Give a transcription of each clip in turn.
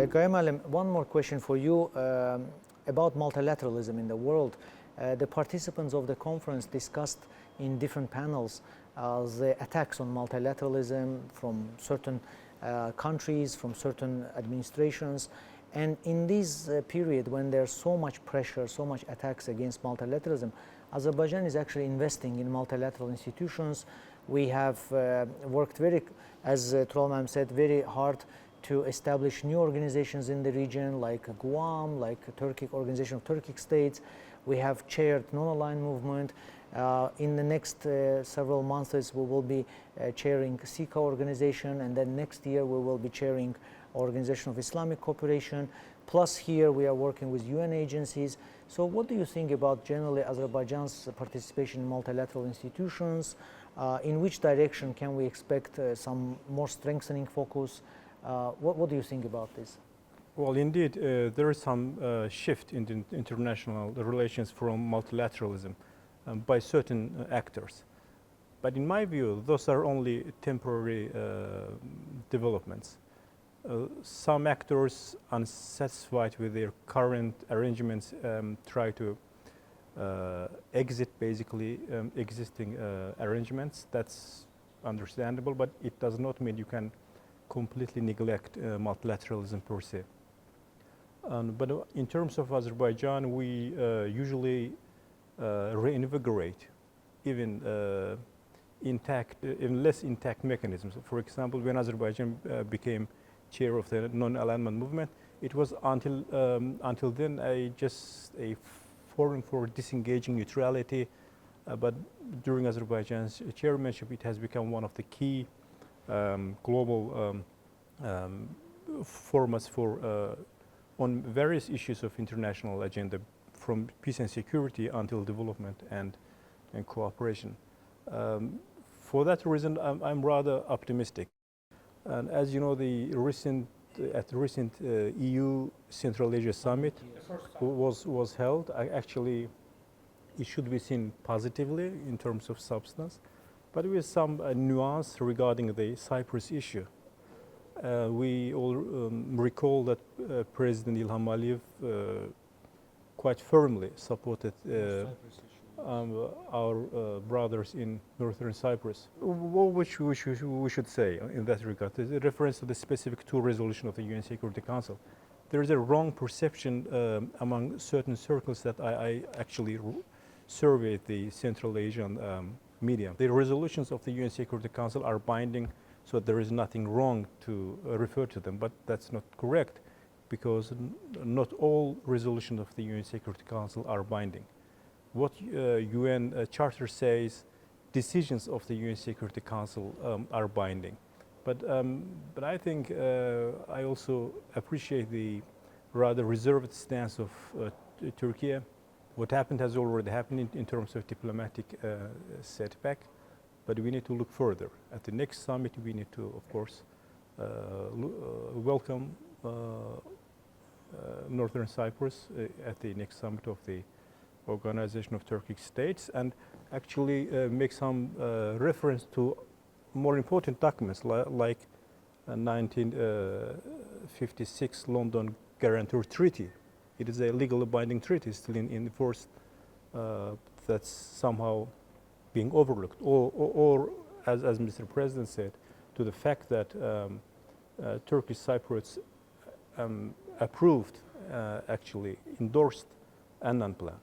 Gayam Alim, one more question for you about multilateralism in the world. The participants of the conference discussed in different panels the attacks on multilateralism from certain countries, from certain administrations. And in this period when there's so much pressure, so much attacks against multilateralism, Azerbaijan is actually investing in multilateral institutions. We have worked very, as Trollman said, very hard to establish new organizations in the region like Guam, like Turkic Organization of Turkic States. We have chaired non-aligned movement. In the next several months we will be chairing SICA organization, and then next year we will be chairing Organization of Islamic Cooperation. Plus here we are working with UN agencies. So what do you think about generally Azerbaijan's participation in multilateral institutions? In which direction can we expect some more strengthening focus? What do you think about this? Well, indeed, there is some shift in the international relations from multilateralism by certain actors. But in my view, those are only temporary developments. Some actors, unsatisfied with their current arrangements, try to exit basically existing arrangements. That's understandable, but it does not mean you can completely neglect multilateralism per se. But in terms of Azerbaijan, we usually reinvigorate even even less intact mechanisms. For example, when Azerbaijan became chair of the non-alignment movement, it was until then just a forum for disengaging neutrality. But during Azerbaijan's chairmanship, it has become one of the key global formats for on various issues of international agenda, from peace and security until development and cooperation. For that reason, I'm rather optimistic. And as you know, at the recent EU Central Asia Summit was held. Actually, it should be seen positively in terms of substance, but with some nuance regarding the Cyprus issue. We all recall that President Ilham Aliyev quite firmly supported our brothers in northern Cyprus. What we should say in that regard is a reference to the specific 2 resolution of the UN Security Council. There is a wrong perception among certain circles that I actually surveyed the Central Asian media. The resolutions of the UN Security Council are binding, so there is nothing wrong to refer to them, but that's not correct, because not all resolutions of the UN Security Council are binding. What UN Charter says, decisions of the UN Security Council are binding. But I think I also appreciate the rather reserved stance of Turkey. What happened has already happened in terms of diplomatic setback, but we need to look further. At the next summit, we need to, of course, welcome Northern Cyprus at the next summit of the Organization of Turkic States, and actually make some reference to more important documents like 1956 London Guarantor Treaty. It is a legally binding treaty still in force that's somehow being overlooked, or as Mr. President said, to the fact that Turkish Cypriots approved, actually endorsed Annan Plan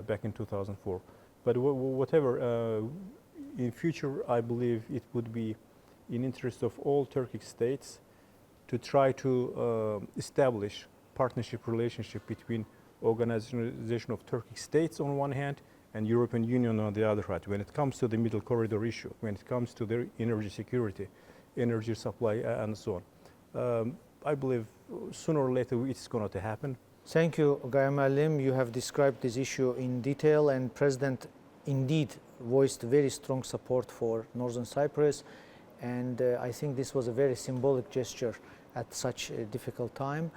back in 2004. But whatever, in future, I believe it would be in interest of all Turkic states to try to establish partnership relationship between Organization of Turkic States on one hand and European Union on the other hand, when it comes to the Middle Corridor issue, when it comes to their energy security, energy supply, and so on. I believe sooner or later it's going to happen. Thank you, Gayam Alim. You have described this issue in detail, and President indeed voiced very strong support for Northern Cyprus, and I think this was a very symbolic gesture at such a difficult time.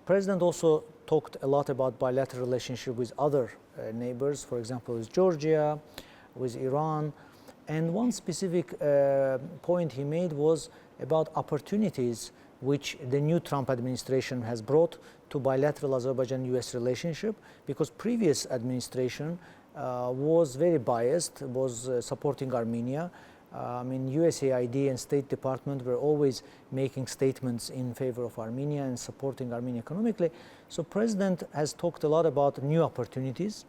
President also talked a lot about bilateral relationship with other neighbors, for example, with Georgia, with Iran, and one specific point he made was about opportunities which the new Trump administration has brought to bilateral Azerbaijan-US relationship, because previous administration was very biased, was supporting Armenia. I mean, USAID and State Department were always making statements in favor of Armenia and supporting Armenia economically. So President has talked a lot about new opportunities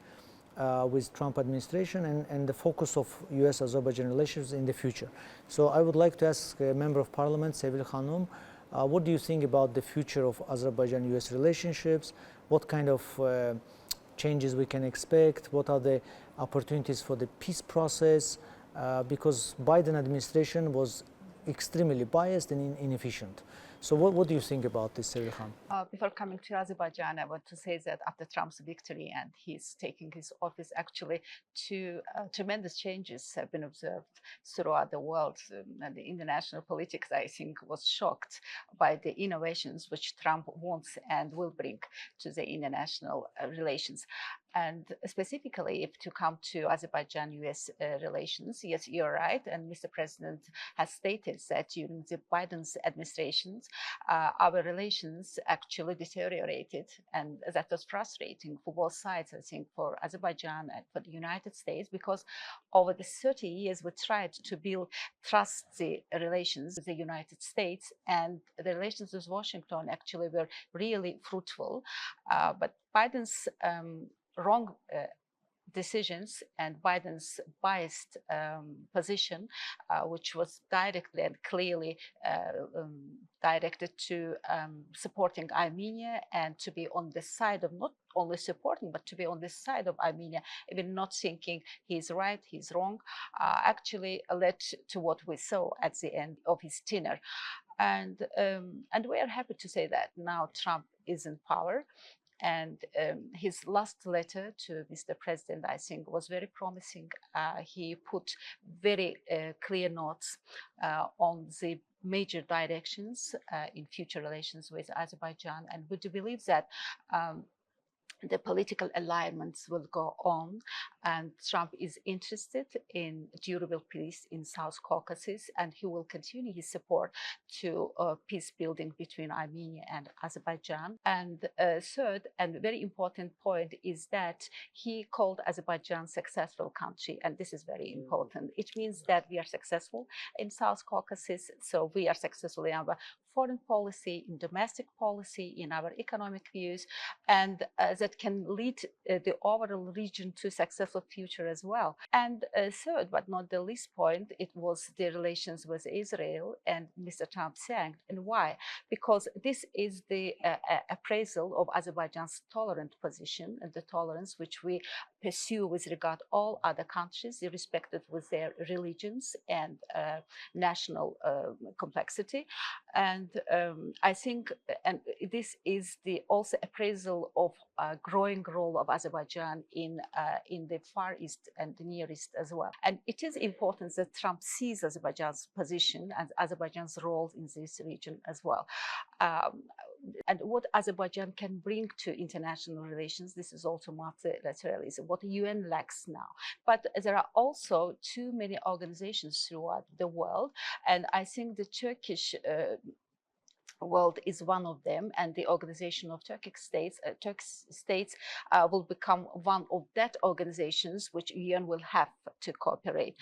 with Trump administration and the focus of US-Azerbaijan relations in the future. So I would like to ask a Member of Parliament, Sevil Khanum, what do you think about the future of Azerbaijan-US relationships? What kind of changes we can expect? What are the opportunities for the peace process? Because Biden administration was extremely biased and inefficient. So what do you think about this, Sevil Khan? Before coming to Azerbaijan, I want to say that after Trump's victory and he's taking his office, actually two tremendous changes have been observed throughout the world. And the international politics, I think, was shocked by the innovations which Trump wants and will bring to the international relations. And specifically, if to come to Azerbaijan-US relations, yes, you're right. And Mr. President has stated that during the Biden's administrations, our relations actually deteriorated. And that was frustrating for both sides, I think, for Azerbaijan and for the United States, because over the 30 years, we tried to build trusty relations with the United States, and the relations with Washington actually were really fruitful. But Biden's wrong decisions and Biden's biased position, which was directly and clearly directed to supporting Armenia and to be on the side of not only supporting, but to be on the side of Armenia, even not thinking he's right, he's wrong, actually led to what we saw at the end of his tenure. And we are happy to say that now Trump is in power. And his last letter to Mr. President, I think, was very promising. He put very clear notes on the major directions in future relations with Azerbaijan. And we do believe that the political alignments will go on, and Trump is interested in durable peace in South Caucasus, and he will continue his support to peace building between Armenia and Azerbaijan. And third, and very important point, is that he called Azerbaijan successful country, and this is very important. It means that we are successful in South Caucasus, so we are successful in our foreign policy, in domestic policy, in our economic views, and that can lead the overall region to a successful future as well. And third, but not the least point, it was the relations with Israel, and Mr. Trump thanked. And why? Because this is the appraisal of Azerbaijan's tolerant position and the tolerance which we pursue with regard to all other countries, irrespective with their religions and national complexity. And I think, and this is the also appraisal of growing role of Azerbaijan in the Far East and the Near East as well. And it is important that Trump sees Azerbaijan's position and Azerbaijan's role in this region as well. And what Azerbaijan can bring to international relations, this is also multilateralism, what the UN lacks now. But there are also too many organizations throughout the world, and I think the Turkish world is one of them, and the Organization of Turkic States will become one of that organizations which UN will have to cooperate.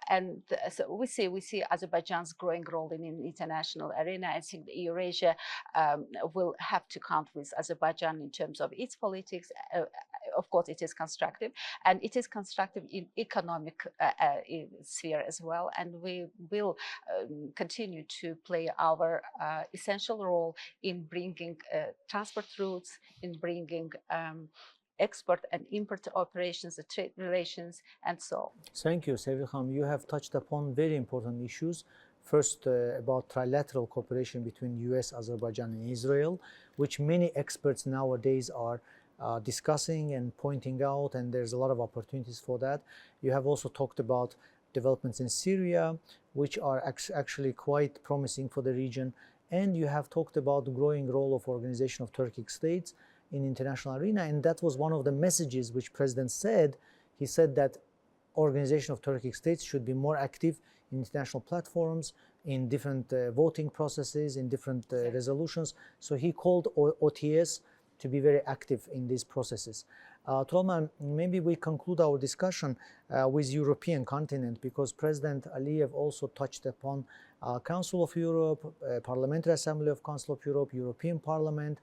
And so we see Azerbaijan's growing role in the international arena. I think Eurasia will have to count with Azerbaijan in terms of its politics. Of course, it is constructive, and it is constructive in economic sphere as well. And we will continue to play our essential role in bringing transport routes, in bringing export and import operations, the trade relations, and so on. Thank you, Sevil Khan. You have touched upon very important issues. First, about trilateral cooperation between US, Azerbaijan, and Israel, which many experts nowadays are discussing and pointing out, and there's a lot of opportunities for that. You have also talked about developments in Syria, which are actually quite promising for the region. And you have talked about the growing role of Organization of Turkic States in international arena, and that was one of the messages which President said. He said that Organization of Turkic States should be more active in international platforms, in different voting processes, in different resolutions. So he called OTS to be very active in these processes. Tolman, maybe we conclude our discussion with European continent, because President Aliyev also touched upon Council of Europe, Parliamentary Assembly of Council of Europe, European Parliament,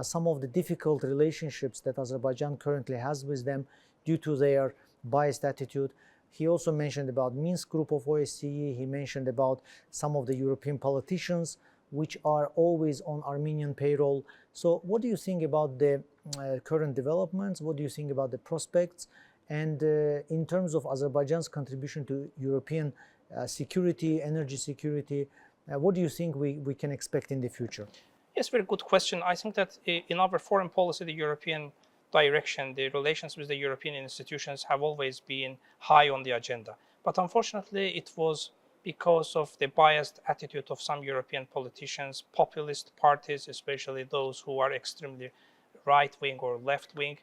some of the difficult relationships that Azerbaijan currently has with them due to their biased attitude. He also mentioned about Minsk group of OSCE. He mentioned about some of the European politicians which are always on Armenian payroll. So what do you think about the current developments? What do you think about the prospects? And in terms of Azerbaijan's contribution to European security, energy security, what do you think we can expect in the future? Yes, very good question. I think that in our foreign policy, the European direction, the relations with the European institutions have always been high on the agenda. But unfortunately, it was because of the biased attitude of some European politicians, populist parties, especially those who are extremely right-wing or left-wing.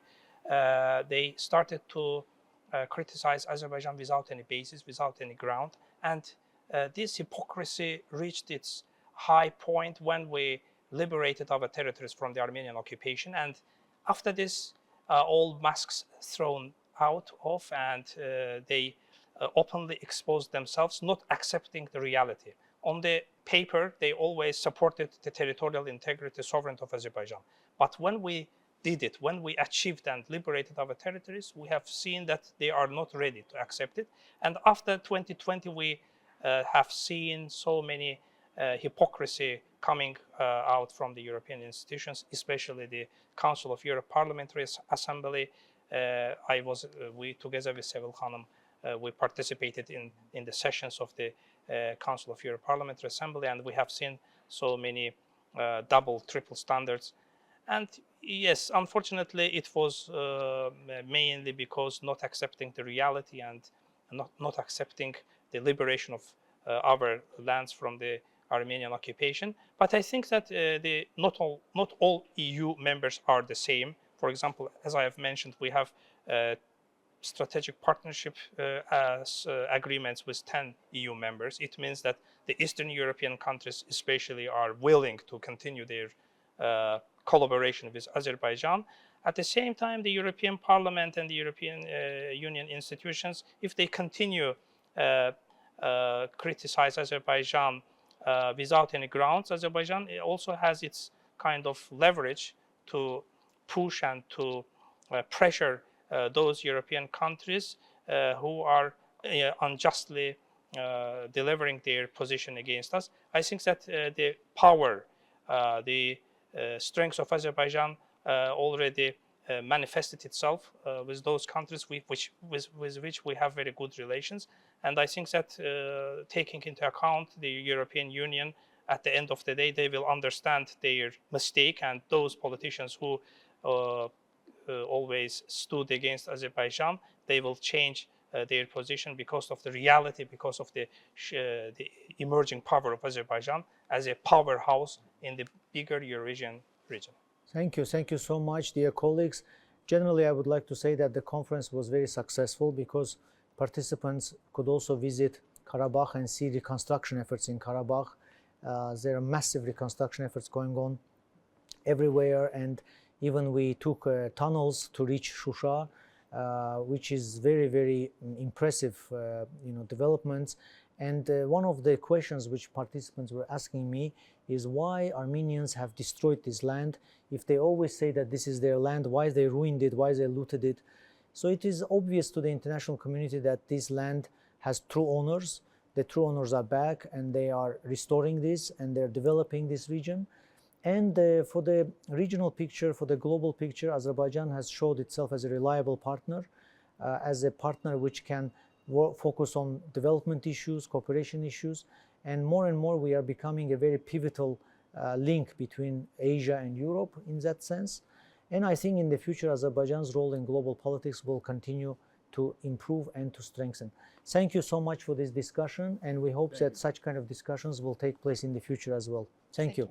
They started to criticize Azerbaijan without any basis, without any ground. And this hypocrisy reached its high point when we liberated our territories from the Armenian occupation. And after this, all masks thrown out of, and they openly exposed themselves, not accepting the reality. On the paper, they always supported the territorial integrity, sovereignty of Azerbaijan. But when we did it, when we achieved and liberated our territories, we have seen that they are not ready to accept it. And after 2020, we have seen so many hypocrisy coming out from the European institutions, especially the Council of Europe Parliamentary Assembly. We, together with Sevil Khanım, we participated in the sessions of the Council of Europe Parliamentary Assembly, and we have seen so many double, triple standards. And yes, unfortunately, it was mainly because not accepting the reality and not accepting the liberation of our lands from the Armenian occupation. But I think that not all EU members are the same. For example, as I have mentioned, we have strategic partnership agreements with 10 EU members. It means that the Eastern European countries especially are willing to continue their collaboration with Azerbaijan. At the same time, the European Parliament and the European Union institutions, if they continue criticize Azerbaijan without any grounds, Azerbaijan also has its kind of leverage to push and to pressure those European countries who are unjustly delivering their position against us. I think that the power, the strength of Azerbaijan already manifested itself with those countries with which we have very good relations. And I think that taking into account the European Union, at the end of the day, they will understand their mistake, and those politicians who always stood against Azerbaijan, they will change their position because of the reality, because of the emerging power of Azerbaijan as a powerhouse in the bigger Eurasian region. Thank you so much, dear colleagues. Generally, I would like to say that the conference was very successful because participants could also visit Karabakh and see reconstruction efforts in Karabakh. There are massive reconstruction efforts going on everywhere, and even we took tunnels to reach Shusha, which is very, very impressive developments. And one of the questions which participants were asking me is why Armenians have destroyed this land. If they always say that this is their land, why they ruined it, why they looted it. So it is obvious to the international community that this land has true owners. The true owners are back, and they are restoring this, and they're developing this region. And for the regional picture, for the global picture, Azerbaijan has showed itself as a reliable partner, as a partner which can focus on development issues, cooperation issues, and more we are becoming a very pivotal link between Asia and Europe in that sense. And I think in the future, Azerbaijan's role in global politics will continue to improve and to strengthen. Thank you so much for this discussion, and we hope that such kind of discussions will take place in the future as well. Thank you.